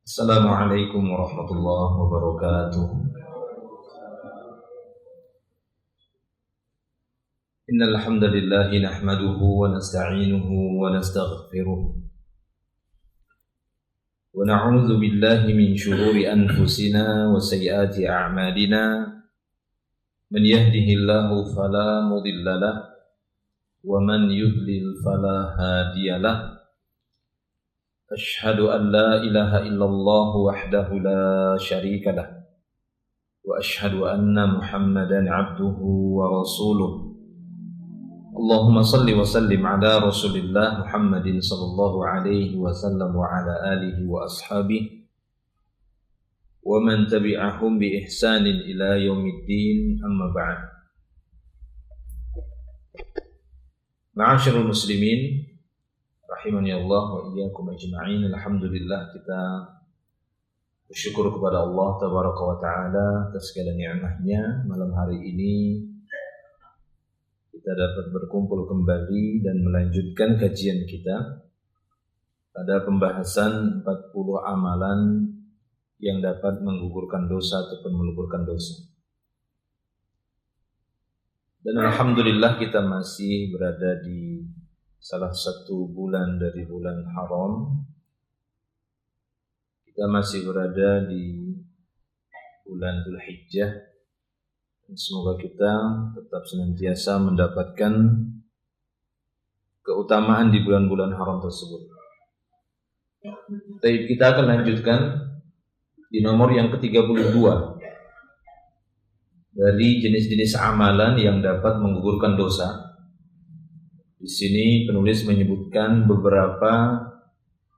Assalamualaikum warahmatullahi wabarakatuh. Innal hamdalillah nahmaduhu wa nasta'inuhu wa nastaghfiruh wa na'udzu billahi min shururi anfusina wa sayyiati a'malina. Man yahdihillahu fala mudilla lahu wa man yudlil fala hadiya lahu. Ashhadu an la ilaha illallah wahdahu la syarika lah wa ashhadu anna Muhammadan abduhu wa rasuluh. Allahumma salli wa sallim ala Rasulillah Muhammadin sallallahu alaihi wasallam wa ala alihi wa ashabihi wa man tabi'ahum bi ihsanin ila yaumiddin, amma ba'd. Ma'asyiral muslimin rahimani Allah wa iyyakum ajma'in. Alhamdulillah, kita bersyukur kepada Allah tabaraka wa ta'ala atas segala nikmatnya. Malam hari ini kita dapat berkumpul kembali dan melanjutkan kajian kita pada pembahasan 40 amalan yang dapat menggugurkan dosa ataupun meleburkan dosa. Dan alhamdulillah kita masih berada di salah satu bulan dari bulan haram. Kita masih berada di bulan Dzulhijjah, dan semoga kita tetap senantiasa mendapatkan keutamaan di bulan-bulan haram tersebut. Baik, kita akan lanjutkan di nomor yang ke-32 dari jenis-jenis amalan yang dapat menggugurkan dosa. Di sini penulis menyebutkan beberapa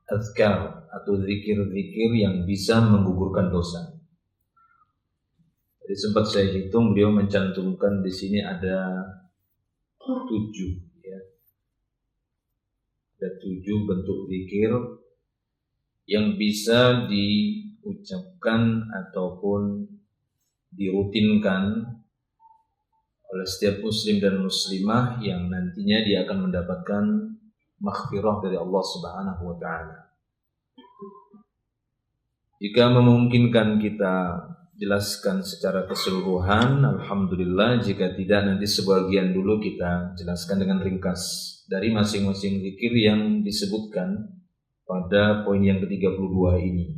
azkar atau zikir-zikir yang bisa menggugurkan dosa. Jadi sempat saya hitung, beliau mencantumkan di sini ada 7, ya. Ada 7 bentuk zikir yang bisa diucapkan ataupun dirutinkan oleh setiap muslim dan muslimah yang nantinya dia akan mendapatkan maghfirah dari Allah Subhanahu wa taala. Jika memungkinkan kita jelaskan secara keseluruhan, alhamdulillah. Jika tidak, nanti sebagian dulu kita jelaskan dengan ringkas dari masing-masing zikir yang disebutkan pada poin yang ke-32 ini.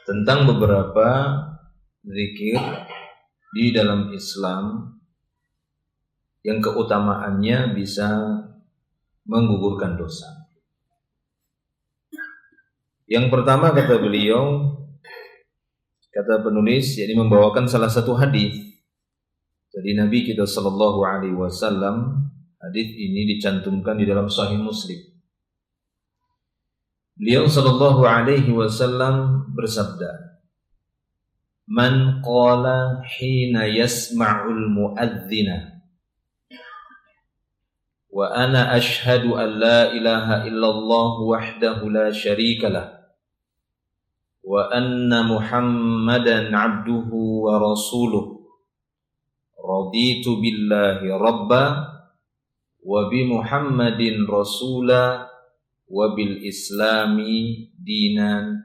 Tentang beberapa zikir di dalam Islam yang keutamaannya bisa menggugurkan dosa. Yang pertama, kata beliau, kata penulis, yakni membawakan salah satu hadis dari Nabi kita sallallahu alaihi wasallam. Hadis ini dicantumkan di dalam Sahih Muslim. Beliau sallallahu alaihi wasallam bersabda, "Man qala hina yasma'ul mu'adzina wa ana ashhadu an la ilaha illallah wahdahu la syarika lah wa anna Muhammadan abduhu wa rasuluh, raditu billahi rabba wa bi Muhammadin rasula wa bil islami dinan,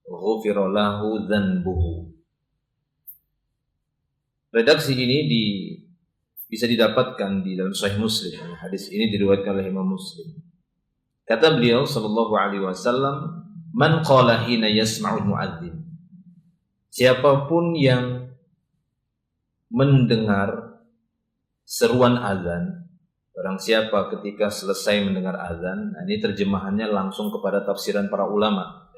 ghufira lahu dzanbuhu." Redaksi ini bisa didapatkan di dalam Sahih Muslim. Hadis ini diriwayatkan oleh Imam Muslim. Kata beliau sallallahu alaihi wasallam, "Man qala hina yasma'ul mu'adzin." Siapapun yang mendengar seruan azan, barang siapa ketika selesai mendengar azan. Nah, ini terjemahannya langsung kepada tafsiran para ulama.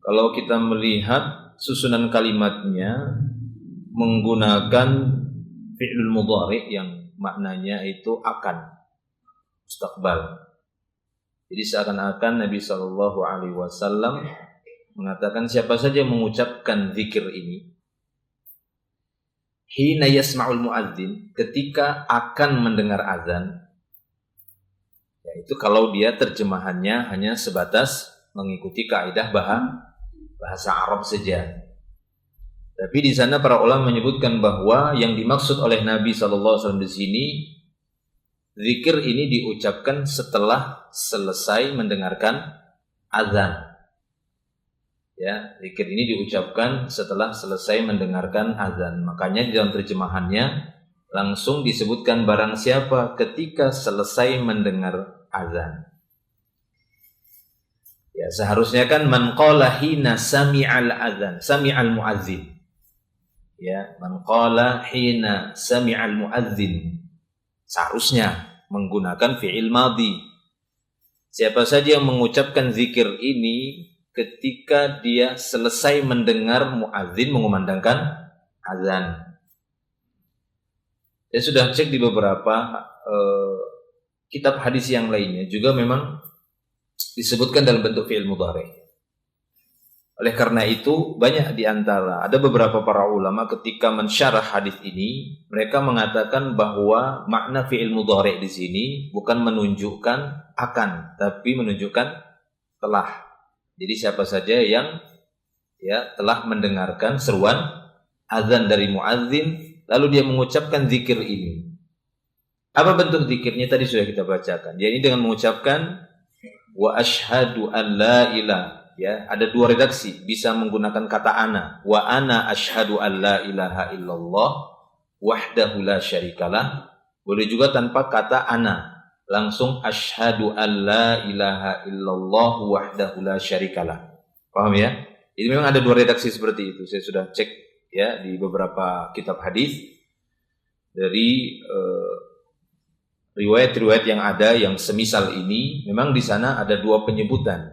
Kalau kita melihat susunan kalimatnya menggunakan fi'lul mudhari yang maknanya itu akan, mustaqbal. Jadi seakan-akan Nabi sallallahu alaihi wasallam mengatakan siapa saja yang mengucapkan zikir ini hina yasma'ul mu'adzin, ketika akan mendengar azan, yaitu kalau dia terjemahannya hanya sebatas mengikuti kaidah bahasa Arab saja. Tapi di sana para ulama menyebutkan bahwa yang dimaksud oleh Nabi SAW di sini, zikir ini diucapkan setelah selesai mendengarkan azan. Ya, zikir ini diucapkan setelah selesai mendengarkan azan. Makanya di dalam terjemahannya langsung disebutkan barang siapa ketika selesai mendengar azan. Ya, seharusnya kan man qala hina sami'al azan, sami'al muazzin. Ya, man qala hina sami'al muazzin. Seharusnya menggunakan fi'il madhi. Siapa saja yang mengucapkan zikir ini ketika dia selesai mendengar muadzin mengumandangkan azan. Saya sudah cek di beberapa kitab hadis yang lainnya juga memang disebutkan dalam bentuk fi'il mudhari. Oleh karena itu banyak di antara ada beberapa para ulama ketika mensyarah hadis ini mereka mengatakan bahwa makna fi'il mudhari di sini bukan menunjukkan akan tapi menunjukkan telah. Jadi siapa saja yang telah mendengarkan seruan azan dari muadzin lalu dia mengucapkan zikir ini. Apa bentuk zikirnya tadi sudah kita bacakan. Dia ini dengan mengucapkan wa asyhadu an la ilaha, ya, ada dua redaksi, bisa menggunakan kata ana, wa ana asyhadu an la ilaha illallah wahdahu la syarikalah. Boleh juga tanpa kata ana. Langsung asyhadu an la ilaha illallah wahdahu la syarikalah. Paham ya? Jadi memang ada dua redaksi seperti itu. Saya sudah cek ya di beberapa kitab hadis dari riwayat-riwayat yang ada yang semisal ini, memang di sana ada dua penyebutan.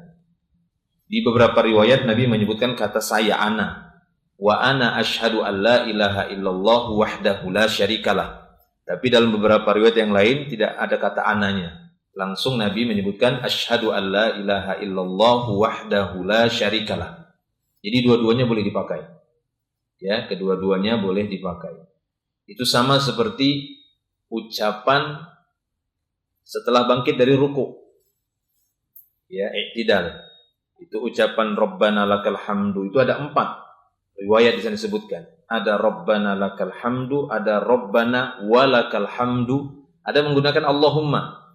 Di beberapa riwayat Nabi menyebutkan kata saya ana, wa ana asyhadu an la ilaha illallah wahdahu la syarikalah. Tapi dalam beberapa riwayat yang lain tidak ada kata ananya. Langsung Nabi menyebutkan asyhadu an la ilaha illallah wahdahu la syarikalah. Jadi dua-duanya boleh dipakai. Ya, kedua-duanya boleh dipakai. Itu sama seperti ucapan setelah bangkit dari ruku. Ya, i'tidal. Itu ucapan Rabbana lakal hamdu itu ada 4 riwayat di sana disebutkan. Ada Rabbana lakal hamdu, ada Rabbana walakal hamdu, ada menggunakan Allahumma.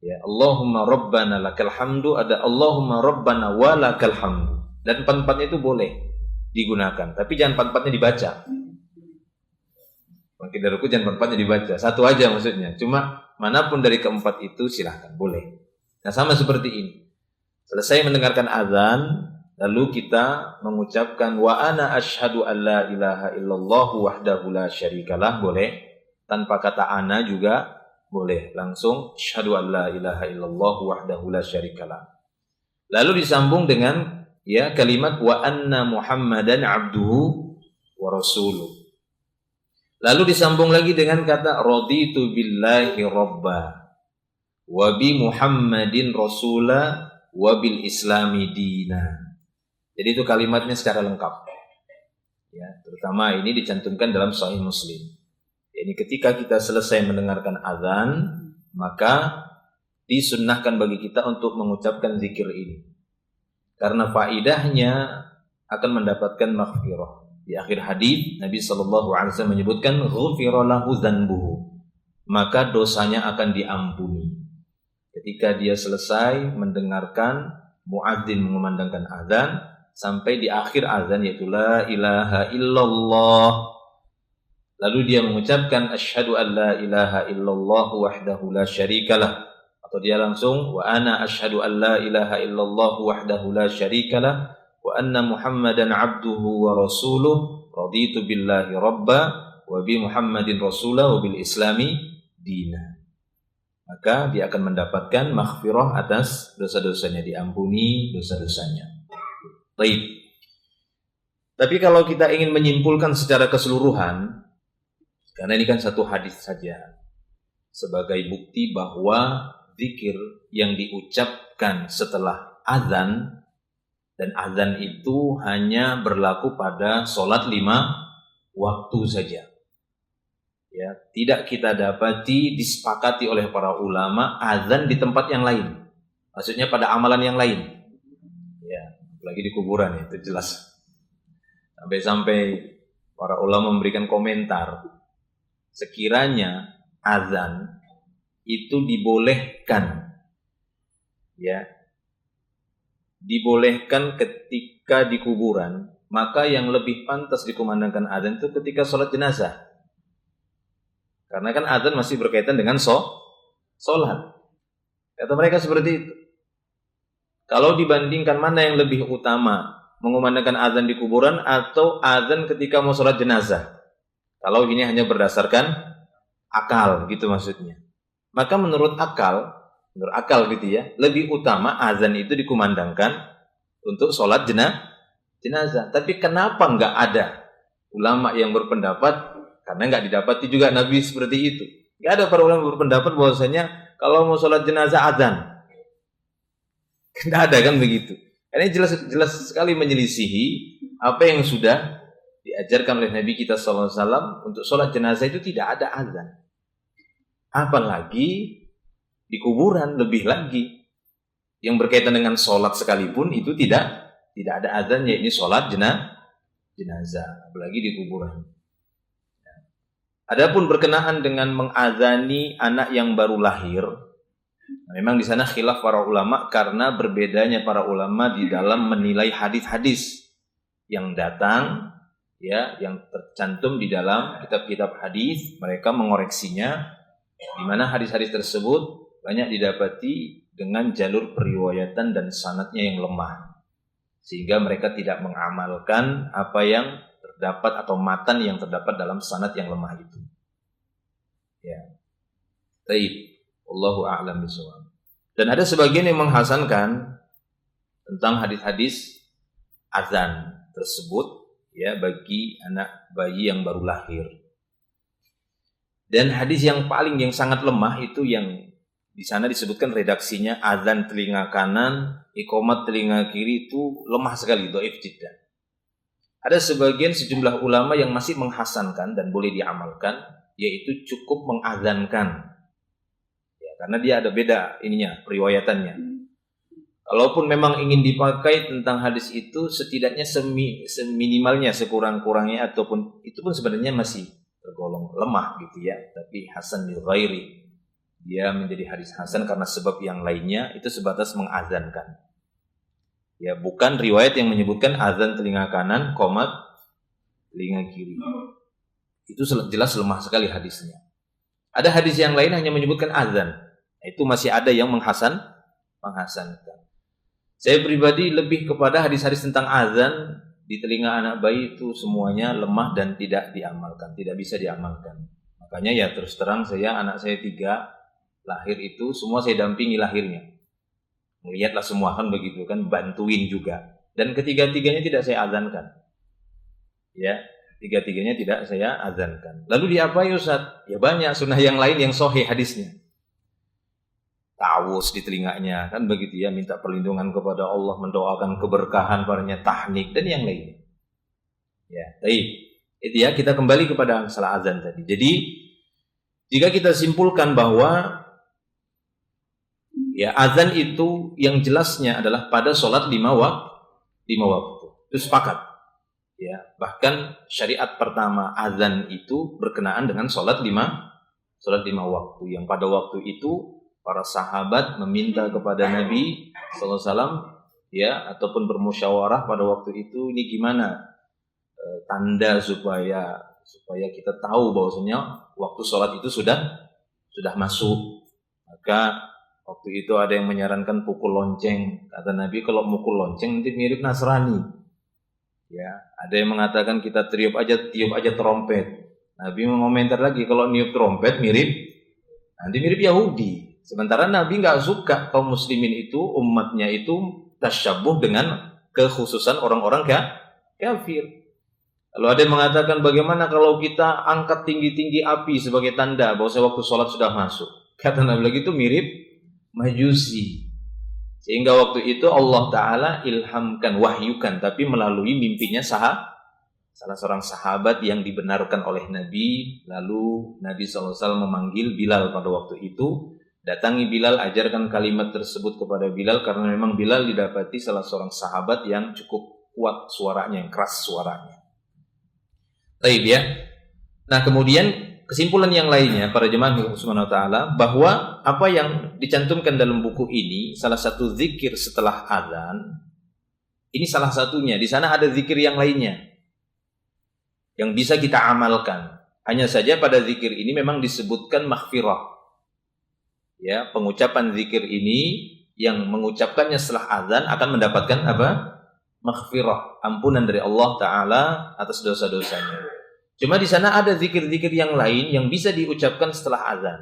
Ya, Allahumma Rabbana lakal hamdu, ada Allahumma Rabbana walakal hamdu. Dan 4-4 itu boleh digunakan, tapi jangan 4-4-nya dibaca. Mungkin dari ruku jangan 4-4-nya dibaca, satu aja maksudnya. Cuma manapun dari keempat itu silahkan, boleh. Nah sama seperti ini. Selesai mendengarkan azan, lalu kita mengucapkan wa ana asyhadu an la ilaha illallah wahdahu la syarikalah, boleh. Tanpa kata ana juga boleh. Langsung asyhadu an la ilaha illallah wahdahu la syarikalah. Lalu disambung dengan ya kalimat wa anna Muhammadan abduhu wa rasuluh. Lalu disambung lagi dengan kata raditu billahi rabba wa bi Muhammadin rasula wa bil islami dina. Jadi itu kalimatnya secara lengkap. Ya, terutama ini dicantumkan dalam Sahih Muslim. Ini ketika kita selesai mendengarkan azan, maka disunnahkan bagi kita untuk mengucapkan zikir ini. Karena faidahnya akan mendapatkan maghfirah. Di akhir hadis Nabi SAW menyebutkan ghufira lahu dzanbuhu, maka dosanya akan diampuni. Ketika dia selesai mendengarkan muadzin mengumandangkan azan sampai di akhir azan yaitu la ilaha illallah, lalu dia mengucapkan asyhadu an la ilaha illallah wahdahu la syarikalah, atau dia langsung wa ana asyhadu an la ilaha illallah wahdahu la syarikalah wa anna Muhammadan abduhu wa rasuluh raditu billahi rabba wa bi Muhammadin rasulah wa bil islami dina. Maka dia akan mendapatkan maghfirah atas dosa-dosanya, diampuni dosa-dosanya. Baik. Tapi kalau kita ingin menyimpulkan secara keseluruhan, karena ini kan satu hadis saja, sebagai bukti bahwa zikir yang diucapkan setelah azan, dan azan itu hanya berlaku pada sholat 5 waktu saja. Ya, tidak kita dapati disepakati oleh para ulama azan di tempat yang lain. Maksudnya pada amalan yang lain. Ya, apalagi di kuburan itu jelas. Sampai-sampai para ulama memberikan komentar. Sekiranya azan itu dibolehkan ya dibolehkan ketika di kuburan, maka yang lebih pantas dikumandangkan adzan itu ketika sholat jenazah. Karena kan adzan masih berkaitan dengan sholat. Kata mereka seperti itu. Kalau dibandingkan mana yang lebih utama, mengumandangkan adzan di kuburan atau adzan ketika mau sholat jenazah? Kalau ini hanya berdasarkan akal, gitu maksudnya. Maka menurut akal gitu ya, lebih utama adzan itu dikumandangkan untuk sholat jenazah. Tapi kenapa nggak ada ulama yang berpendapat? Karena nggak didapati juga Nabi seperti itu. Nggak ada para ulama berpendapat bahwasanya kalau mau sholat jenazah adzan. Nggak ada kan begitu. Karena jelas sekali menyelisihi apa yang sudah diajarkan oleh Nabi kita SAW untuk sholat jenazah itu tidak ada adzan. Apalagi di kuburan lebih lagi. Yang berkaitan dengan sholat sekalipun itu tidak ada adzan, yaitu sholat jenazah. Apalagi di kuburan. Adapun berkenaan dengan mengadzani anak yang baru lahir, memang di sana khilaf para ulama karena berbedanya para ulama di dalam menilai hadis-hadis yang datang, ya, yang tercantum di dalam kitab-kitab hadis. Mereka mengoreksinya, di mana hadis-hadis tersebut banyak didapati dengan jalur periwayatan dan sanadnya yang lemah, sehingga mereka tidak mengamalkan apa yang terdapat atau matan yang terdapat dalam sanad yang lemah itu. Ya, taib. Wallahu a'lam bishawab. Dan ada sebagian yang menghasankan tentang hadis-hadis azan tersebut, ya, bagi anak bayi yang baru lahir. Dan hadis yang sangat lemah itu yang di sana disebutkan redaksinya azan telinga kanan, iqamat telinga kiri, itu lemah sekali, dhaif jiddan. Ada sebagian sejumlah ulama yang masih menghasankan dan boleh diamalkan, yaitu cukup mengazankan. Ya, karena dia ada beda periwayatannya. Kalaupun memang ingin dipakai tentang hadis itu, setidaknya seminimalnya, sekurang-kurangnya, ataupun itu pun sebenarnya masih tergolong lemah gitu ya. Tapi hasan lil ghairi, dia menjadi hadis hasan karena sebab yang lainnya, itu sebatas mengazankan. Ya, bukan riwayat yang menyebutkan azan telinga kanan, qomat telinga kiri. Itu jelas lemah sekali hadisnya. Ada hadis yang lain hanya menyebutkan azan. Itu masih ada yang menghasankan. Saya pribadi lebih kepada hadis-hadis tentang azan di telinga anak bayi itu semuanya lemah dan tidak diamalkan, tidak bisa diamalkan. Makanya ya terus terang anak saya 3 lahir itu semua saya dampingi lahirnya. Melihatlah semua kan begitu kan, bantuin juga. Dan ketiga-tiganya tidak saya azankan. Ya, tiga-tiganya tidak saya azankan. Lalu diapain Ustaz? Ya banyak sunnah yang lain yang sahih hadisnya. Ta'awuz di telinganya kan begitu ya, minta perlindungan kepada Allah, mendoakan keberkahan padanya, tahnik dan yang lainnya. Ya, baik. Itu ya, kita kembali kepada masalah azan tadi. Jadi jika kita simpulkan bahwa ya azan itu yang jelasnya adalah pada sholat 5 waktu. Itu sepakat. Ya, bahkan syariat pertama azan itu berkenaan dengan sholat 5 waktu. Yang pada waktu itu para sahabat meminta kepada Nabi SAW, ya, ataupun bermusyawarah pada waktu itu, ini gimana tanda supaya kita tahu bahwasanya waktu sholat itu sudah masuk. Maka waktu itu ada yang menyarankan pukul lonceng. Kata Nabi, kalau pukul lonceng nanti mirip Nasrani. Ya, ada yang mengatakan kita tiup aja trompet. Nabi mengomentar lagi, kalau niup trompet nanti mirip Yahudi. Sementara Nabi nggak suka kaum muslimin itu, umatnya itu tasyabuh dengan kekhususan orang-orang kafir. Lalu ada yang mengatakan bagaimana kalau kita angkat tinggi-tinggi api sebagai tanda bahwa waktu sholat sudah masuk. Kata Nabi lagi, itu mirip Majusi. Sehingga waktu itu Allah Ta'ala ilhamkan, wahyukan, tapi melalui mimpinya salah seorang sahabat yang dibenarkan oleh Nabi. Lalu Nabi SAW memanggil Bilal pada waktu itu. Datangi Bilal, ajarkan kalimat tersebut kepada Bilal, karena memang Bilal didapati salah seorang sahabat yang cukup kuat suaranya, yang keras suaranya. Taib ya. Nah kemudian kesimpulan yang lainnya para jemaah subhanahu wa ta'ala, bahwa apa yang dicantumkan dalam buku ini, salah satu zikir setelah azan Ini salah satunya. Di sana ada zikir yang lainnya yang bisa kita amalkan. Hanya saja pada zikir ini memang disebutkan maghfirah. Ya, pengucapan zikir ini yang mengucapkannya setelah azan akan mendapatkan apa? Maghfirah, ampunan dari Allah Ta'ala atas dosa-dosanya. Cuma di sana ada zikir-zikir yang lain yang bisa diucapkan setelah azan.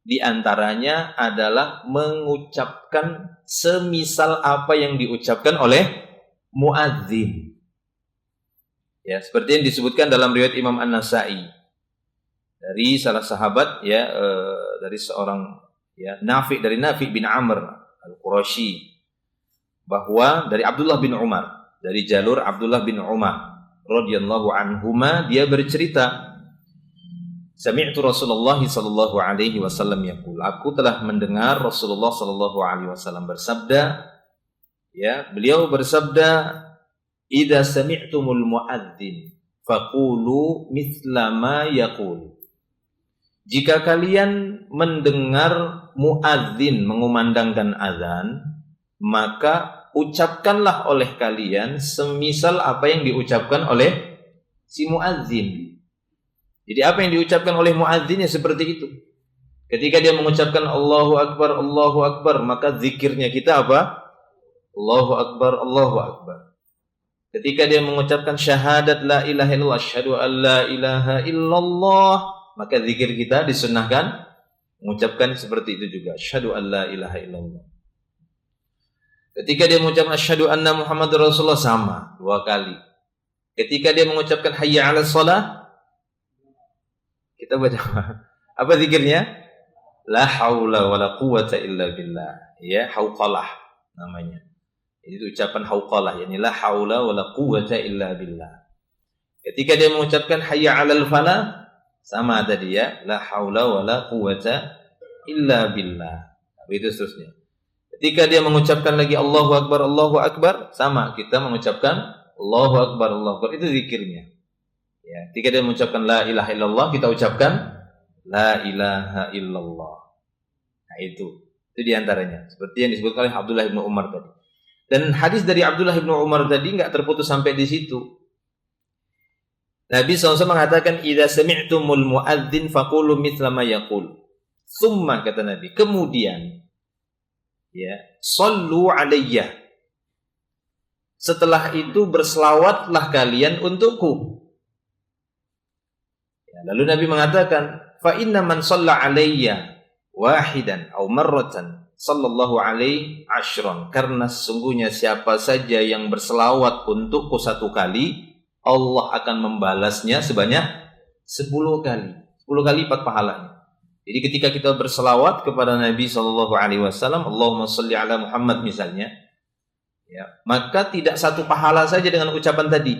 Di antaranya adalah mengucapkan semisal apa yang diucapkan oleh muadzin. Ya, seperti yang disebutkan dalam riwayat Imam An-Nasa'i dari salah sahabat, ya, dari seorang, ya, dari Nafi bin Amr Al-Qurashi, bahwa dari Abdullah bin Umar, dari jalur Abdullah bin Umar radhiyallahu anhuma, dia bercerita, sami'tu Rasulullah sallallahu alaihi wasallam yaqul, aku telah mendengar Rasulullah sallallahu alaihi wasallam bersabda, ya, beliau bersabda, idza sami'tumul muadzin faqulu mithla ma yaqul. Jika kalian mendengar muadzin mengumandangkan azan, maka ucapkanlah oleh kalian semisal apa yang diucapkan oleh si muadzin. Jadi apa yang diucapkan oleh muadzin ya seperti itu. Ketika dia mengucapkan Allahu Akbar, maka zikirnya kita apa? Allahu Akbar, Allahu Akbar. Ketika dia mengucapkan syahadat la ilaha illallah, asyhadu an la ilaha illallah, maka zikir kita disunnahkan mengucapkan seperti itu juga, asyhadu an la ilaha illallah. Ketika dia mengucapkan asyhadu anna Muhammadar Rasulullah, sama 2 kali. Ketika dia mengucapkan hayya 'alas shalah, kita baca apa zikirnya? La haula wala quwwata illa billah. Ya, hauqalah namanya. Itu ucapan hauqalah, yakni la haula wala quwwata illa billah. Ketika dia mengucapkan hayya 'alal falah, sama tadi, ya, la haula wala quwwata illa billah. Begitu seterusnya. Ketika dia mengucapkan lagi Allahu Akbar, sama kita mengucapkan Allahu Akbar, Allahu Akbar, itu zikirnya. Ya, ketika dia mengucapkan la ilaha illallah, kita ucapkan la ilaha illallah. Nah, itu diantaranya. Seperti yang disebutkan oleh Abdullah bin Umar tadi. Dan hadis dari Abdullah bin Umar tadi enggak terputus sampai di situ. Nabi SAW mengatakan, idza sami'tumul muadzin faqulu mithla ma yaqul. Tsumma, kata Nabi, kemudian, ya, sallu alayya, setelah itu berselawatlah kalian untukku. Ya, lalu Nabi mengatakan, fa inna man shalla alayya wahidan aw marratan sallallahu alaihi ashran, karena sesungguhnya siapa saja yang berselawat untukku 1 kali, Allah akan membalasnya sebanyak 10 kali. 10 kali lipat pahalanya. Jadi ketika kita berselawat kepada Nabi SAW, Allahumma sholli ala Muhammad misalnya, ya, maka tidak 1 pahala saja dengan ucapan tadi,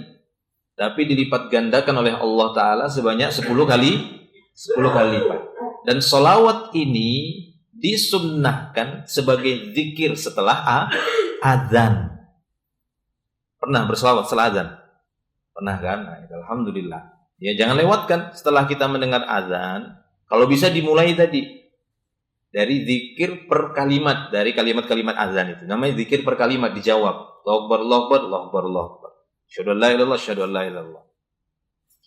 tapi dilipat gandakan oleh Allah Ta'ala sebanyak 10 kali lipat. Dan selawat ini disunnahkan sebagai zikir setelah azan. Pernah berselawat setelah azan? Pernah kan? Nah, alhamdulillah. Ya, jangan lewatkan setelah kita mendengar azan. Kalau bisa dimulai tadi dari zikir per kalimat, dari kalimat-kalimat azan itu. Namanya zikir per kalimat, dijawab. Allahu Akbar, Allahu Akbar, Allahu Akbar, Allahu Akbar. Asyhadu an la ilaha illallah, asyhadu an la ilaha illallah.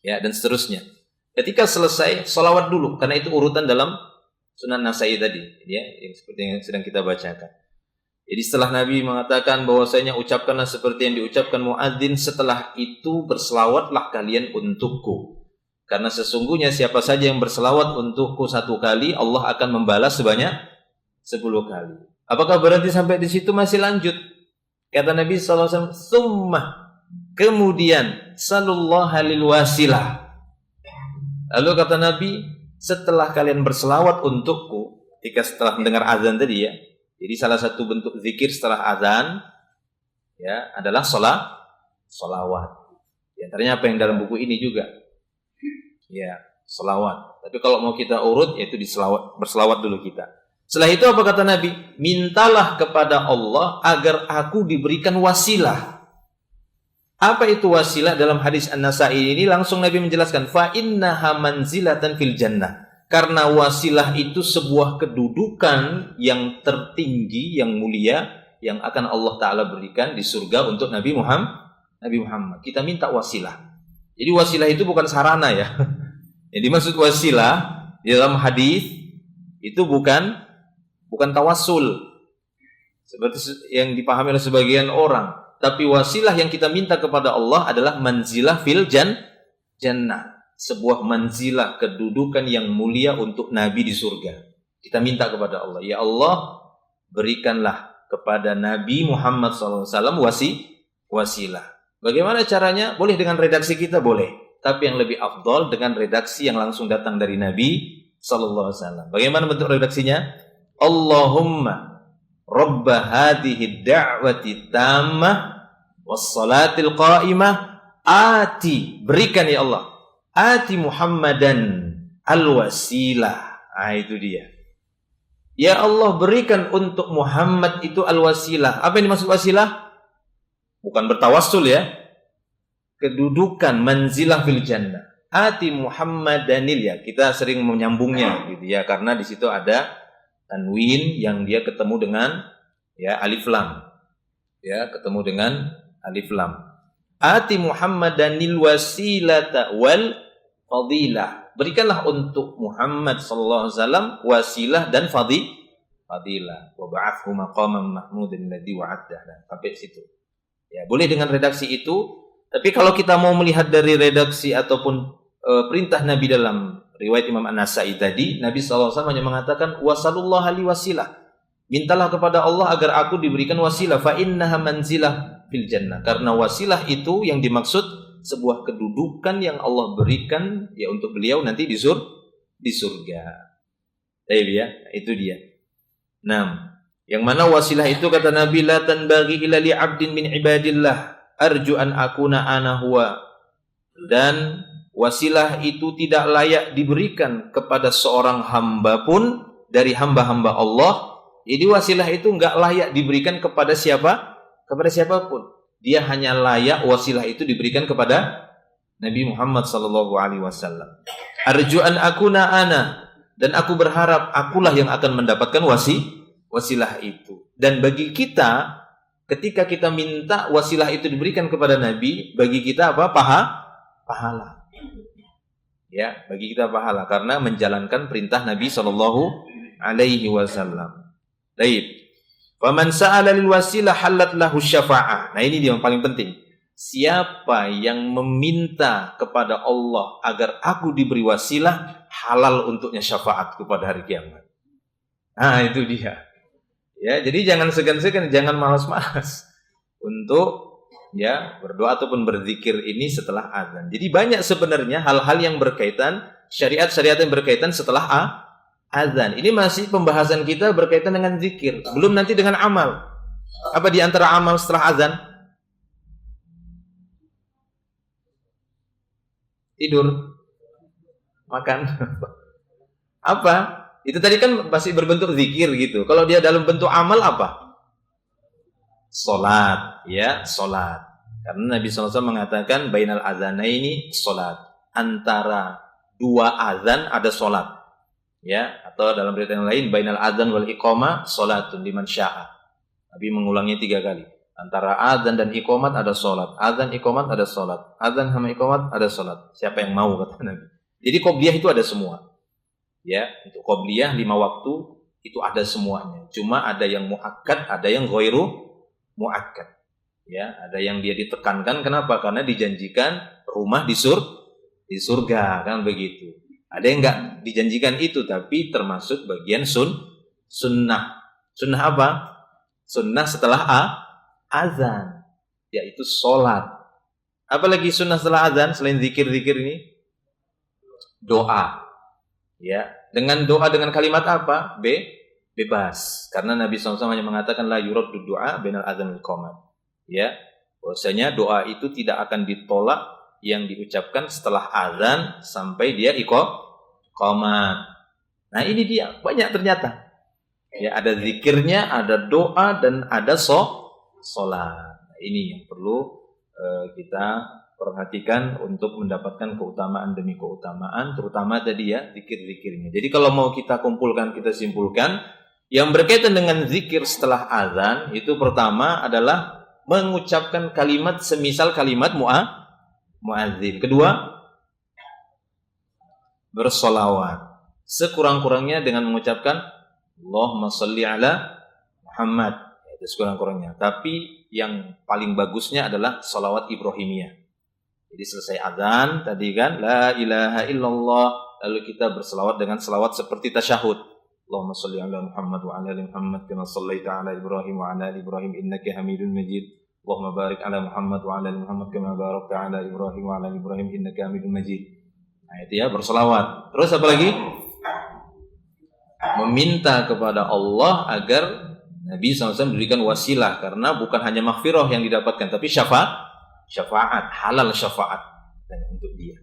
Ya, dan seterusnya. Ketika selesai, sholawat dulu, karena itu urutan dalam Sunan Nasa'i tadi, ya, yang seperti yang sedang kita bacakan. Jadi setelah Nabi mengatakan bahwasanya ucapkanlah seperti yang diucapkan muadzin, setelah itu berselawatlah kalian untukku. Karena sesungguhnya siapa saja yang berselawat untukku 1 kali, Allah akan membalas sebanyak 10 kali. Apakah berarti sampai di situ? Masih lanjut. Kata Nabi SAW, summa, kemudian sallallahu lil wasilah. Lalu kata Nabi, setelah kalian berselawat untukku, ketika setelah mendengar azan tadi, ya. Jadi salah satu bentuk zikir setelah azan, ya, adalah solawat. Di antaranya apa yang dalam buku ini juga, ya, selawat. Tapi kalau mau kita urut, yaitu berselawat dulu kita. Setelah itu apa kata Nabi? Mintalah kepada Allah agar aku diberikan wasilah. Apa itu wasilah? Dalam hadis An-Nasa'i ini langsung Nabi menjelaskan, fa innaha manzilatan fil jannah. Karena wasilah itu sebuah kedudukan yang tertinggi, yang mulia yang akan Allah Ta'ala berikan di surga untuk Nabi Muhammad. Kita minta wasilah. Jadi wasilah itu bukan sarana ya. Yang dimaksud wasilah di dalam hadis itu bukan tawassul seperti yang dipahami oleh sebagian orang. Tapi wasilah yang kita minta kepada Allah adalah manzilah fil jannah. Sebuah manzilah, kedudukan yang mulia untuk Nabi di surga. Kita minta kepada Allah, ya Allah, berikanlah kepada Nabi Muhammad SAW wasilah. Bagaimana caranya? Boleh dengan redaksi kita, boleh. Tapi yang lebih afdol dengan redaksi yang langsung datang dari Nabi SAW. Bagaimana bentuk redaksinya? Allahumma Rabba hadhihi da'wati tammah wassalatil qa'imah berikan ya Allah, ati Muhammadan al-wasilah. Itu dia. Ya Allah, berikan untuk Muhammad itu al-wasilah. Apa yang dimaksud wasilah? Bukan bertawassul ya. Kedudukan manzilah fil jannah. Ati Muhammadanil ya. Kita sering menyambungnya gitu ya, karena di situ ada tanwin yang dia ketemu dengan ya alif lam. Ya, ketemu dengan alif lam. Ati Muhammadanil wasilata wal fadilah. Berikanlah untuk Muhammad sallallahu alaihi wasallam wasilah dan fadilah. Wa ba'athu maqaman mahmudan alladhi wa'adda. Sampai situ. Ya, boleh dengan redaksi itu, tapi kalau kita mau melihat dari redaksi ataupun perintah Nabi dalam riwayat Imam An-Nasa'i tadi, Nabi SAW hanya mengatakan wasallallahu alaihi wasilah. Mintalah kepada Allah agar aku diberikan wasilah, fa innaha manzilah fil jannah. Karena wasilah itu yang dimaksud sebuah kedudukan yang Allah berikan ya untuk beliau nanti di surga. Baik ya, itu dia. Nah, yang mana wasilah itu kata Nabi, la tanbaghi illa li 'abdin min ibadillah arju an akuna ana huwa. Dan wasilah itu tidak layak diberikan kepada seorang hamba pun dari hamba-hamba Allah. Jadi wasilah itu enggak layak diberikan kepada siapa? Kepada siapapun. Dia hanya layak wasilah itu diberikan kepada Nabi Muhammad sallallahu alaihi wasallam. Arju an akuna ana, dan aku berharap akulah yang akan mendapatkan wasilah itu. Dan bagi kita ketika kita minta wasilah itu diberikan kepada Nabi, bagi kita apa? Pahala. Ya, bagi kita pahala karena menjalankan perintah Nabi sallallahu alaihi wasallam. Baik. Faman sa'ala lil wasilah halat lahu syafa'ah. Nah, ini dia yang paling penting. Siapa yang meminta kepada Allah agar aku diberi wasilah, halal untuknya syafaat kepada hari kiamat. Nah, itu dia. Ya, jadi jangan segan-segan, jangan malas-malas untuk ya berdoa ataupun berzikir ini setelah azan. Jadi banyak sebenarnya hal-hal yang berkaitan, syariat-syariat yang berkaitan setelah azan. Ini masih pembahasan kita berkaitan dengan zikir, belum nanti dengan amal. Apa di antara amal setelah azan? Tidur, makan. Apa? Itu tadi kan masih berbentuk zikir gitu. Kalau dia dalam bentuk amal apa? Salat, ya, salat. Karena Nabi SAW mengatakan bainal adzanaini salat. Antara dua azan ada salat. Ya, atau dalam berita yang lain bainal adzan wal iqamah salatun liman syaa. Nabi mengulangi 3 kali. Antara azan dan iqamat ada salat. Azan iqamat ada salat. Azan sama iqamat ada salat. Siapa yang mau kata Nabi. Jadi qobliyah itu ada semua. Ya, untuk qobliyah 5 waktu itu ada semuanya. Cuma ada yang muakkad, ada yang ghairu muakkad. Ya, ada yang dia ditekankan, kenapa? Karena dijanjikan rumah di surga, kan begitu. Ada yang enggak dijanjikan itu, tapi termasuk bagian sunnah. Sunnah apa? Sunnah setelah azan, yaitu sholat. Apalagi sunnah setelah azan selain zikir-zikir ini? Doa. Ya, dengan doa dengan kalimat apa? Bebas. Karena Nabi SAW hanya mengatakan la yuraddu du'a bainal adzan wal iqamah. Ya, bahwasanya doa itu tidak akan ditolak yang diucapkan setelah azan sampai dia iqamah. Nah, ini dia banyak ternyata. Ya, ada zikirnya, ada doa dan ada salat. Nah, ini yang perlu kita perhatikan untuk mendapatkan keutamaan demi keutamaan, terutama tadi ya zikir-zikirnya. Jadi kalau mau kita kumpulkan, kita simpulkan, Yang berkaitan dengan zikir setelah azan itu pertama adalah mengucapkan kalimat semisal kalimat muadzin. Kedua, bersolawat sekurang-kurangnya dengan mengucapkan Allahumma sholli ala Muhammad, itu sekurang-kurangnya. Tapi yang paling bagusnya adalah sholawat Ibrahimiyah. Jadi selesai azan tadi kan la ilaha illallah, lalu kita berselawat dengan selawat seperti tasyahud. Allahumma sholli ala Muhammad wa ala ali Muhammad kama shallaita ala Ibrahim wa ala ali Ibrahim innaka Hamidum Majid. Allahumma barik ala Muhammad wa ala ali Muhammad kama barakta ala Ibrahim wa ala ali Ibrahim innaka Hamidum Majid. Nah, itu ya berselawat. Terus apa lagi? Meminta kepada Allah agar Nabi SAW memberikan wasilah, karena bukan hanya maghfirah yang didapatkan, tapi syafaat, halal syafaat untuk dia.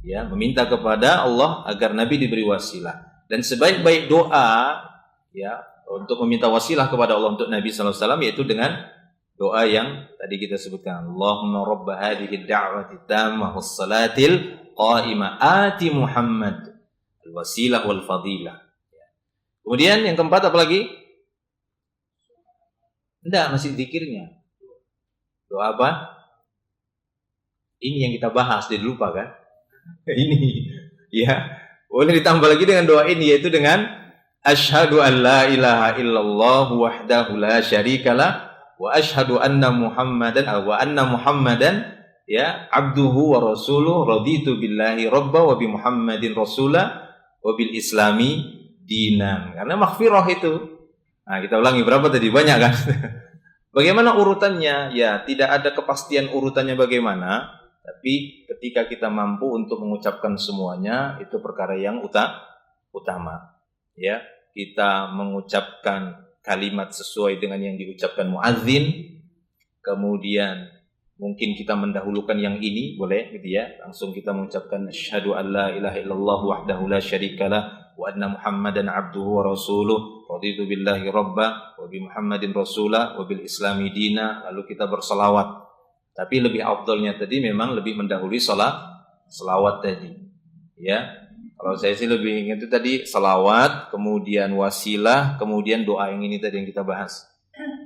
Ya, meminta kepada Allah agar Nabi diberi wasilah. Dan sebaik-baik doa ya untuk meminta wasilah kepada Allah untuk Nabi SAW yaitu dengan doa yang tadi kita sebutkan. Allahumma rabb hadhihi ad-da'wati tammah was-salatil qa'imah ati Muhammad al-wasilah wal fadilah. Kemudian yang keempat apa lagi? Enggak, masih zikirnya. Doa apa? Ini yang kita bahas, jadi lupa kan? Ini, ya. Boleh ditambah lagi dengan doa ini, yaitu dengan Asyhadu an la ilaha illallah wahdahu la syarikalah wa asyhadu anna Muhammadan ya abduhu wa rasuluh raditu billahi rabba wa bi Muhammadin rasulah wa bil islami dinan. Karena maghfirah itu. Nah, kita ulangi berapa tadi? Banyak kan? Bagaimana urutannya? Ya, tidak ada kepastian urutannya bagaimana, tapi ketika kita mampu untuk mengucapkan semuanya, itu perkara yang utama. Ya, kita mengucapkan kalimat sesuai dengan yang diucapkan muadzin, kemudian mungkin kita mendahulukan yang ini, boleh gitu ya. Langsung kita mengucapkan asyhadu an la ilaha illallah wahdahu la syarikalah wa anna Muhammadan abduhu wa rasuluh raditu billahi rabba wa bi Muhammadin rasulah wa bil islami dina, lalu kita berselawat. Tapi lebih afdalnya tadi memang lebih mendahului selawat tadi. Ya. Kalau saya sih lebih ingin itu tadi selawat, kemudian wasilah, kemudian doa yang ini tadi yang kita bahas.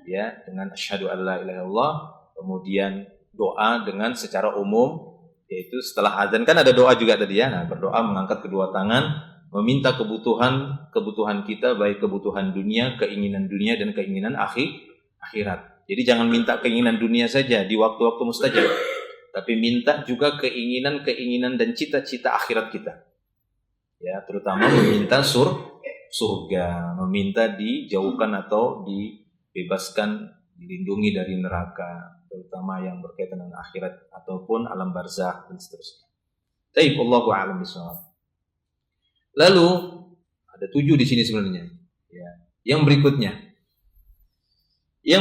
Ya, dengan asyhadu an la ilaha illallah, kemudian doa dengan secara umum, yaitu setelah azan kan ada doa juga tadi ya. Nah, berdoa mengangkat kedua tangan, meminta kebutuhan kita, baik kebutuhan dunia, keinginan dunia dan keinginan akhirat. Jadi jangan minta keinginan dunia saja di waktu-waktu mustajab, tapi minta juga keinginan dan cita-cita akhirat kita. Ya, terutama meminta surga, meminta dijauhkan atau dibebaskan, dilindungi dari neraka, terutama yang berkaitan dengan akhirat ataupun alam barzakh dan seterusnya. Baik, Allahu a'lam bishawab. Lalu ada 7 di sini sebenarnya. Ya. Yang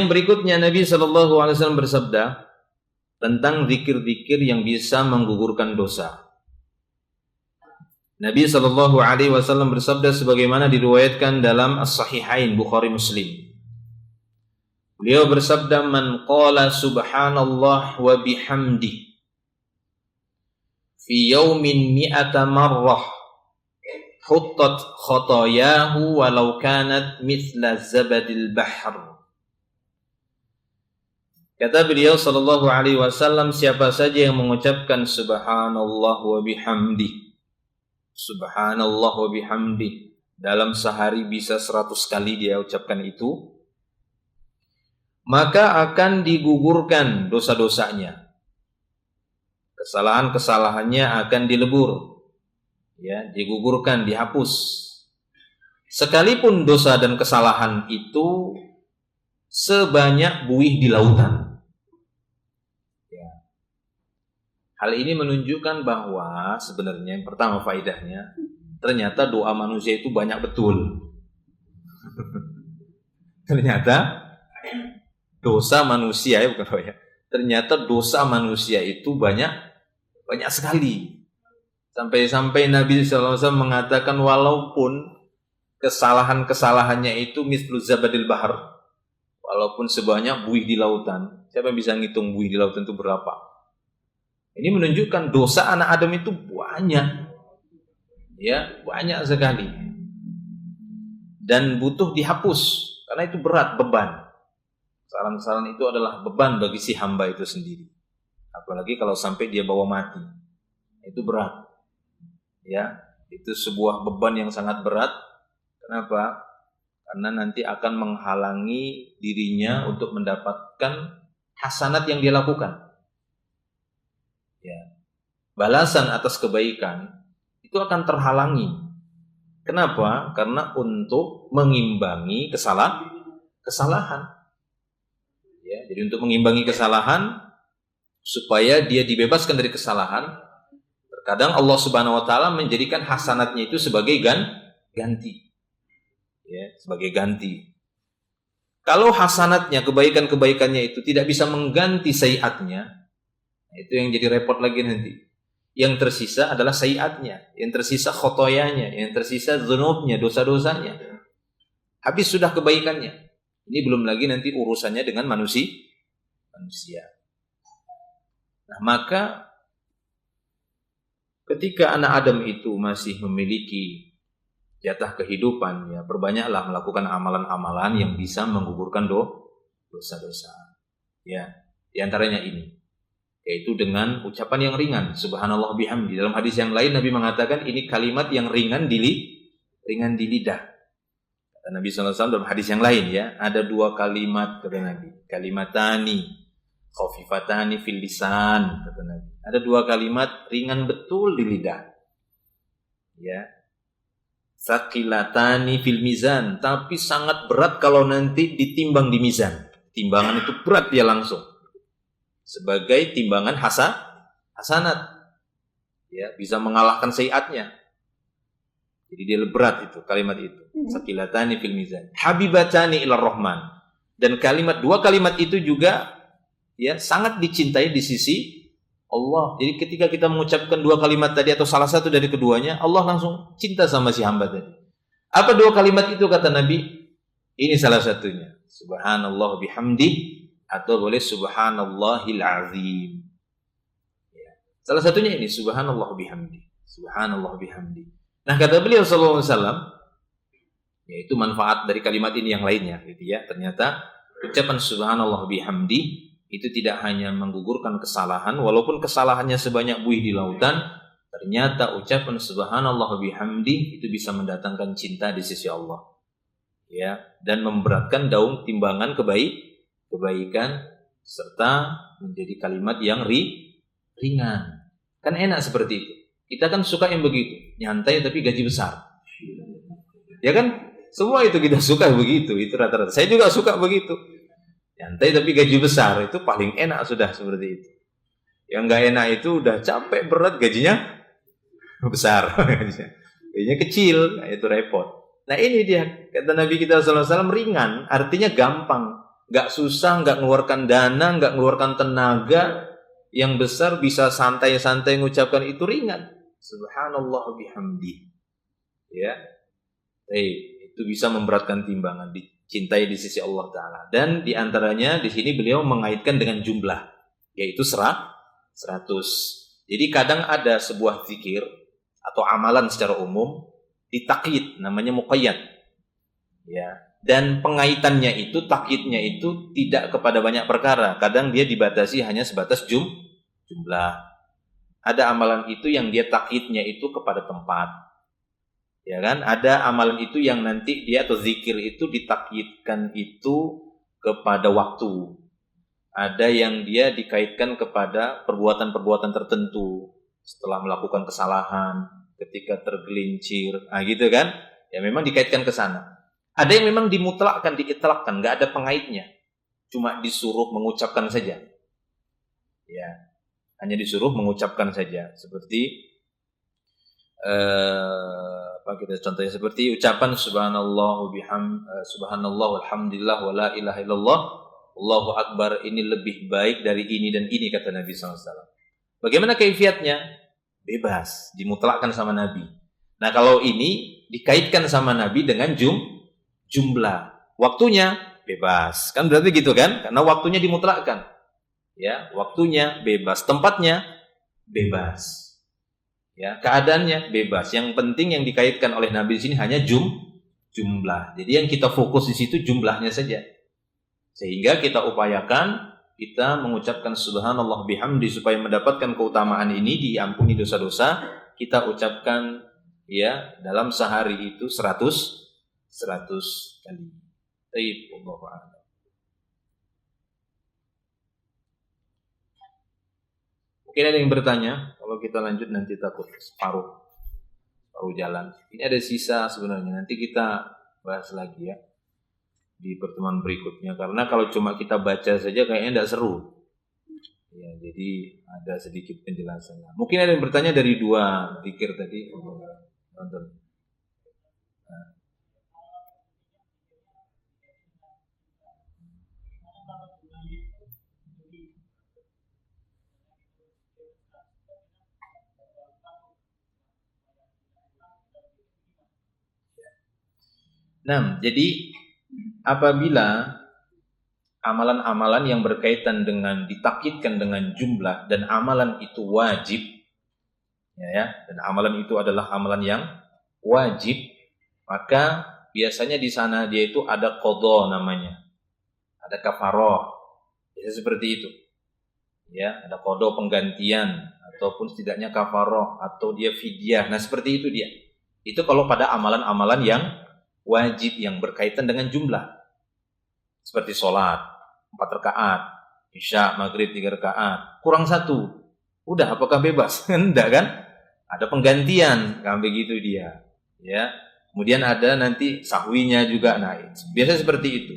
berikutnya Nabi SAW bersabda tentang zikir-zikir yang bisa menggugurkan dosa. Nabi SAW bersabda sebagaimana diriwayatkan dalam As-Sahihain Bukhari Muslim. Beliau bersabda, "Man qala subhanallah wa bihamdi fi yaumin mi'ata marrah huttat khotayahu walau kanat mithla zabadil bahr." Kata beliau sallallahu alaihi wasallam, siapa saja yang mengucapkan subhanallah wa bihamdi, subhanallah wa bihamdi, dalam sehari bisa 100 kali dia ucapkan itu, maka akan digugurkan dosa-dosanya. Kesalahan-kesalahannya akan dilebur. Ya, digugurkan, dihapus. Sekalipun dosa dan kesalahan itu sebanyak buih di lautan. Ya. Hal ini menunjukkan bahwa sebenarnya yang pertama faedahnya, ternyata doa manusia itu banyak betul. Ternyata dosa manusia ya, bukan ya. Ternyata dosa manusia itu banyak sekali. Sampai-sampai Nabi SAW mengatakan walaupun kesalahan-kesalahannya itu mislu zabadil bahar, walaupun sebanyak buih di lautan. Siapa yang bisa ngitung buih di lautan itu berapa? Ini menunjukkan dosa anak Adam itu banyak. Ya, banyak sekali. dan butuh dihapus karena itu berat, beban. Kesalahan-kesalahan itu adalah beban bagi si hamba itu sendiri. Apalagi kalau sampai dia bawa mati. Itu berat. Ya, itu sebuah beban yang sangat berat. Kenapa? Karena nanti akan menghalangi dirinya untuk mendapatkan hasanat yang dia lakukan. Ya. Balasan atas kebaikan itu akan terhalangi. Kenapa? Karena untuk mengimbangi kesalahan. Ya, jadi untuk mengimbangi kesalahan supaya dia dibebaskan dari kesalahan, terkadang Allah Subhanahu wa taala menjadikan hasanatnya itu sebagai ganti. Ya, sebagai ganti. Kalau hasanatnya, kebaikan-kebaikannya itu tidak bisa mengganti sayiatnya, itu yang jadi repot lagi nanti. Yang tersisa adalah sayiatnya, yang tersisa khotoyanya, yang tersisa dzunubnya, dosa-dosanya. Habis sudah kebaikannya. Ini belum lagi nanti urusannya dengan manusia. Nah, maka ketika anak Adam itu masih memiliki jatah kehidupan, ya perbanyaklah melakukan amalan-amalan yang bisa menggugurkan dosa-dosa. Ya, di antaranya ini, yaitu dengan ucapan yang ringan, subhanallah bihamdi. Dalam hadis yang lain Nabi mengatakan ini kalimat yang ringan di lidah. Kata Nabi SAW dalam hadis yang lain, ya, ada dua kalimat kata Nabi, kalimatani khafifatani fil lisan, kata Nabi. Ada dua kalimat ringan betul di lidah. Ya. Saqilatani fil mizan, tapi sangat berat kalau nanti ditimbang di mizan. Timbangan itu berat dia langsung. Sebagai timbangan hasanat. Ya, bisa mengalahkan sayiatnya. Jadi dia berat itu kalimat itu. Saqilatani fil mizan. Habibatani ilar rahman. Dan dua kalimat itu juga ya sangat dicintai di sisi Allah. Jadi ketika kita mengucapkan dua kalimat tadi atau salah satu dari keduanya, Allah langsung cinta sama si hamba tadi. Apa dua kalimat itu kata Nabi? Ini salah satunya. Subhanallah bihamdi, atau boleh subhanallahil azim. Ya. Salah satunya ini subhanallah bihamdi. Subhanallah bihamdi. Nah, kata beliau sallallahu alaihi wasallam, yaitu manfaat dari kalimat ini yang lainnya gitu ya. Ternyata ucapan subhanallah bihamdi itu tidak hanya menggugurkan kesalahan, walaupun kesalahannya sebanyak buih di lautan, ternyata ucapan subhanallah bihamdi itu bisa mendatangkan cinta di sisi Allah. Ya, dan memberatkan daun timbangan kebaikan serta menjadi kalimat yang ringan. Kan enak seperti itu. Kita kan suka yang begitu, nyantai tapi gaji besar. Ya kan? Semua itu kita suka begitu, itu rata-rata. Saya juga suka begitu. Nyantai tapi gaji besar, itu paling enak sudah seperti itu. Yang nggak enak itu udah capek berat, gajinya besar, gajinya kecil, itu repot. Nah ini dia kata Nabi kita SAW, ringan, artinya gampang, nggak susah, nggak mengeluarkan dana, nggak mengeluarkan tenaga yang besar, bisa santai-santai mengucapkan itu ringan. Subhanallah bihamdi. Ya, itu bisa memberatkan timbangan, dicintai di sisi Allah Ta'ala. Dan diantaranya di sini beliau mengaitkan dengan jumlah, yaitu 100. Jadi kadang ada sebuah zikir atau amalan secara umum ditakyid, namanya muqayyad. Ya. Dan pengaitannya itu, takyidnya itu tidak kepada banyak perkara. Kadang dia dibatasi hanya sebatas jumlah. Ada amalan itu yang dia takyidnya itu kepada tempat. Ya kan? Ada amalan itu yang nanti dia atau zikir itu ditakyidkan itu kepada waktu. Ada yang dia dikaitkan kepada perbuatan-perbuatan tertentu setelah melakukan kesalahan, ketika tergelincir, gitu kan? Ya memang dikaitkan ke sana. Ada yang memang dimutlakkan, diitlakkan, nggak ada pengaitnya, cuma disuruh mengucapkan saja. Ya, hanya disuruh mengucapkan saja, seperti contohnya seperti ucapan subhanallah walhamdulillah wala ilaha illallah Allahu akbar, ini lebih baik dari ini dan ini, kata Nabi SAW. Bagaimana kaifiatnya? Bebas, dimutlakkan sama Nabi. Nah kalau ini dikaitkan sama Nabi dengan jumlah, waktunya bebas, kan berarti gitu kan? Karena waktunya dimutlakkan. Ya, waktunya bebas, tempatnya bebas. Ya, keadaannya bebas. Yang penting yang dikaitkan oleh Nabi di sini hanya jumlah. Jadi yang kita fokus di situ jumlahnya saja. Sehingga kita upayakan kita mengucapkan subhanallah bihamdi supaya mendapatkan keutamaan ini, diampuni dosa-dosa, kita ucapkan ya dalam sehari itu 100 kali. Baik, Allahu a'lam. Mungkin ada yang bertanya, kalau kita lanjut nanti takut separuh jalan. Ini ada sisa sebenarnya, nanti kita bahas lagi ya di pertemuan berikutnya, karena kalau cuma kita baca saja kayaknya tidak seru ya, jadi ada sedikit penjelasan. Mungkin ada yang bertanya dari 2 zikir tadi. Nonton. Nah, jadi apabila amalan-amalan yang berkaitan dengan ditakkidkan dengan jumlah dan amalan itu wajib, dan amalan itu adalah amalan yang wajib, maka biasanya di sana dia itu ada qadha namanya, ada kafaroh, biasanya seperti itu, ya, ada qadha penggantian ataupun setidaknya kafaroh atau dia fidyah. Nah seperti itu dia. Itu kalau pada amalan-amalan yang wajib yang berkaitan dengan jumlah, seperti sholat 4 rakaat, isya maghrib 3 rakaat, kurang 1, udah apakah bebas? Enggak kan? Ada penggantian, kan begitu dia. Ya, kemudian ada nanti sahwinya juga. Nah, biasa seperti itu.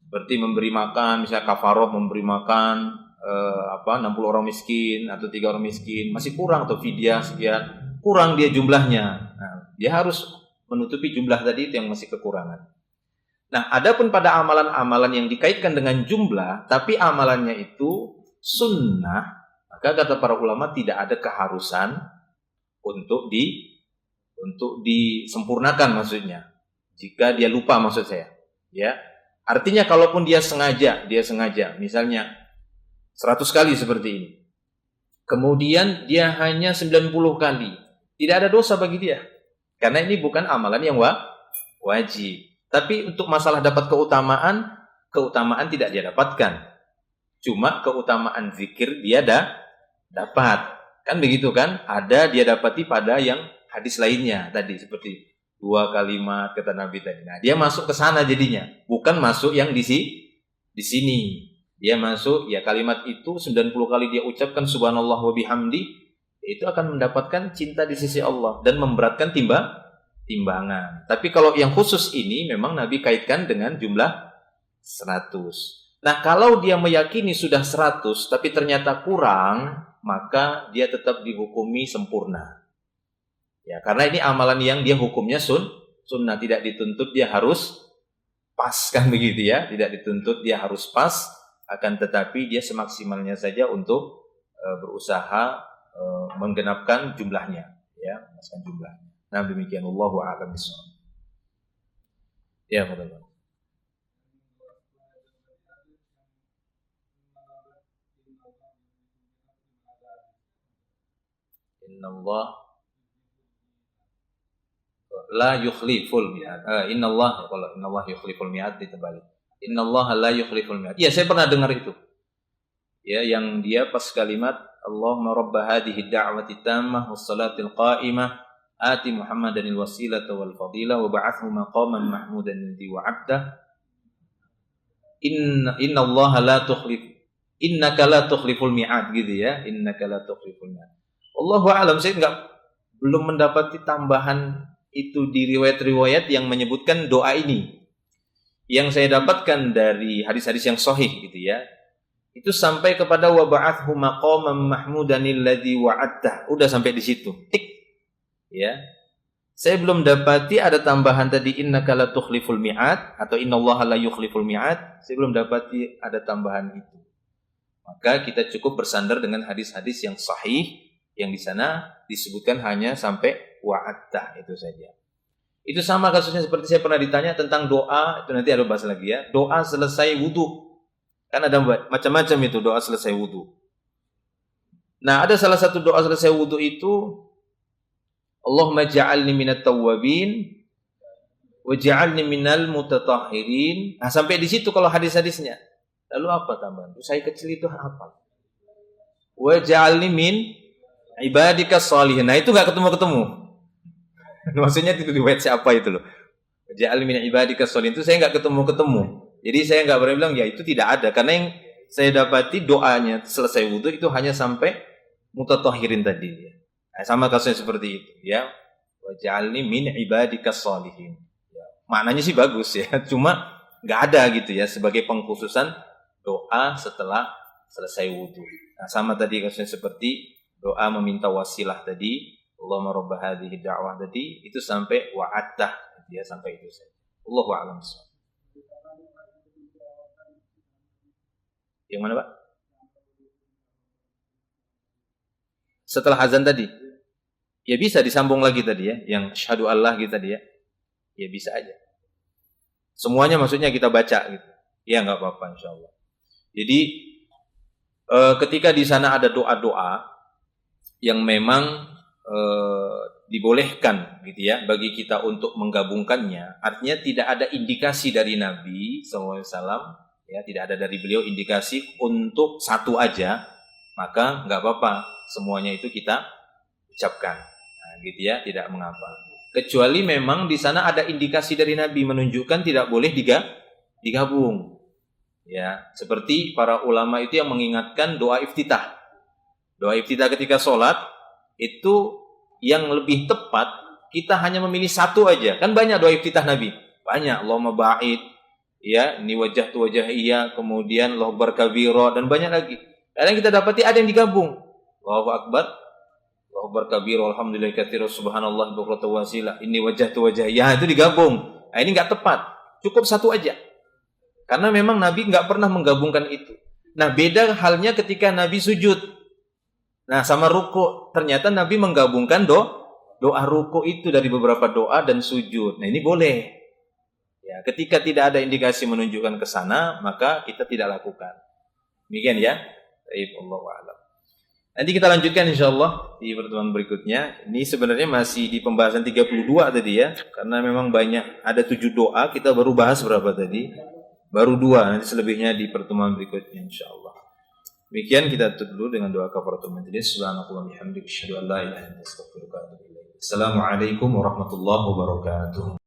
Seperti memberi makan, misalnya kafaroh memberi makan 60 orang miskin atau 3 orang miskin, masih kurang, atau fidyah sekian, kurang dia jumlahnya. Nah, dia harus menutupi jumlah tadi itu yang masih kekurangan. Nah, adapun pada amalan-amalan yang dikaitkan dengan jumlah, tapi amalannya itu sunnah, maka kata para ulama tidak ada keharusan untuk disempurnakan, maksudnya. Jika dia lupa, maksud saya. Ya, artinya kalaupun dia sengaja, misalnya 100 kali seperti ini, kemudian dia hanya 90 kali, tidak ada dosa bagi dia. Karena ini bukan amalan yang wajib. Tapi untuk masalah dapat keutamaan tidak dia dapatkan. Cuma keutamaan zikir dia dapat. Kan begitu kan? Ada dia dapati pada yang hadis lainnya tadi, seperti 2 kalimat kata Nabi tadi. Nah, dia masuk ke sana jadinya. Bukan masuk yang di sini. Dia masuk, ya kalimat itu 90 kali dia ucapkan subhanallah wa bihamdi, itu akan mendapatkan cinta di sisi Allah dan memberatkan timbangan. Tapi kalau yang khusus ini memang Nabi kaitkan dengan jumlah 100. Nah, kalau dia meyakini sudah 100 tapi ternyata kurang, maka dia tetap dihukumi sempurna. Ya, karena ini amalan yang dia hukumnya sunnah, tidak dituntut dia harus pas, kan begitu ya? Tidak dituntut dia harus pas, akan tetapi dia semaksimalnya saja untuk berusaha menggenapkan jumlahnya, ya, memasukkan jumlahnya. Nah, demikian, Allahu a'lam bishawab. Ya, betul. Innallah la yukhliful mi'ad. Innallah yukhliful mi'ad ditebalik. Innallah la yukhliful mi'ad. Ya, saya pernah dengar itu. Ya, yang dia pas kalimat Allahumma rabba hadhihi da'wati tammah wassalatil qa'imah ati Muhammadanil wasilata wal fadilah wa ba'athu maqaman mahmudan alladhi wa'adta. Innallaha la tukhlif innaka la tukhliful mi'ad, gitu ya. Innaka la tukhliful mi'ad. Allahu a'lam, saya belum mendapati tambahan itu di riwayat-riwayat yang menyebutkan doa ini. Yang saya dapatkan dari hadis-hadis yang sahih, gitu ya, itu sampai kepada wa ba'athu maqaman mahmudanil ladzi wa'adta. Udah sampai di situ. Tik. Ya. Saya belum dapati ada tambahan tadi innaka la tukhliful mi'ad atau innallaha la yukhliful mi'ad. Saya belum dapati ada tambahan itu. Maka kita cukup bersandar dengan hadis-hadis yang sahih yang di sana disebutkan hanya sampai wa'adta, itu saja. Itu sama kasusnya seperti saya pernah ditanya tentang doa, itu nanti ada bahas lagi ya. Doa selesai wudu. Kan ada macam-macam itu doa selesai wudu. Nah, ada salah satu doa selesai wudu itu Allahumma ja'alni minat tawwabin Waj'alni minal mutatahhirin. Nah, sampai di situ kalau hadis-hadisnya. Lalu apa tambahan? Saya kecil itu hafal. Waj'alni min ibadikas shalihin. Nah, itu enggak ketemu-ketemu. Maksudnya itu riwayat siapa itu loh. Waj'alni min ibadikas shalihin itu saya enggak ketemu-ketemu. Jadi saya enggak berani bilang ya itu tidak ada karena yang saya dapati doanya selesai wudu itu hanya sampai mutatahhirin tadi ya. Nah, sama kasusnya seperti itu ya. Waj'alni min ibadikas shalihin. Maknanya sih bagus ya, cuma nggak ada gitu ya sebagai pengkhususan doa setelah selesai wudhu. Nah, sama tadi kasusnya seperti doa meminta wasilah tadi, Allahumma rabba hadhihi da'wah tadi, itu sampai wa'attah gitu ya, sampai itu saja. Allahu a'lam. Yang mana Pak? Setelah azan tadi? Ya bisa disambung lagi tadi ya, yang syahadu Allah gitu tadi ya. Ya bisa aja. Semuanya maksudnya kita baca gitu. Ya nggak apa-apa insyaallah. Jadi ketika di sana ada doa-doa yang memang dibolehkan gitu ya bagi kita untuk menggabungkannya, artinya tidak ada indikasi dari Nabi SAW, ya tidak ada dari beliau indikasi untuk satu aja, maka nggak apa-apa semuanya itu kita ucapkan, nah, gitu ya, tidak mengapa. Kecuali memang di sana ada indikasi dari Nabi menunjukkan tidak boleh digabung. Ya, seperti para ulama itu yang mengingatkan doa iftitah. Doa iftitah ketika sholat itu yang lebih tepat kita hanya memilih satu aja. Kan banyak doa iftitah Nabi. Banyak. Allahumma ba'id, ya, ini wajah tu wajah iya, kemudian Allahu akbar kabira dan banyak lagi. Kadang kita dapati ada yang digabung. Allahu akbar, Allahu akbar kabira, alhamdulillah katsira, subhanallah bukratan wa asila. Ini wajah tu wajah iya, itu digabung. Nah, ini enggak tepat. Cukup satu aja. Karena memang Nabi enggak pernah menggabungkan itu. Nah, beda halnya ketika Nabi sujud. Nah, sama ruku, ternyata Nabi menggabungkan doa ruku itu dari beberapa doa dan sujud. Nah, ini boleh. Ya, ketika tidak ada indikasi menunjukkan ke sana, maka kita tidak lakukan. Demikian ya. Baik, Allahu a'lam. Nanti kita lanjutkan insyaallah di pertemuan berikutnya. Ini sebenarnya masih di pembahasan 32 tadi ya. Karena memang banyak, ada 7 doa, kita baru bahas berapa tadi? Baru 2, nanti selebihnya di pertemuan berikutnya insyaallah. Demikian kita tutup dulu dengan doa kafaratul majlis. Subhanallahi wa bihamdihi asyhadu an la ilaha illa anta astaghfiruka wa atubu ilaik. Assalamualaikum warahmatullahi wabarakatuh.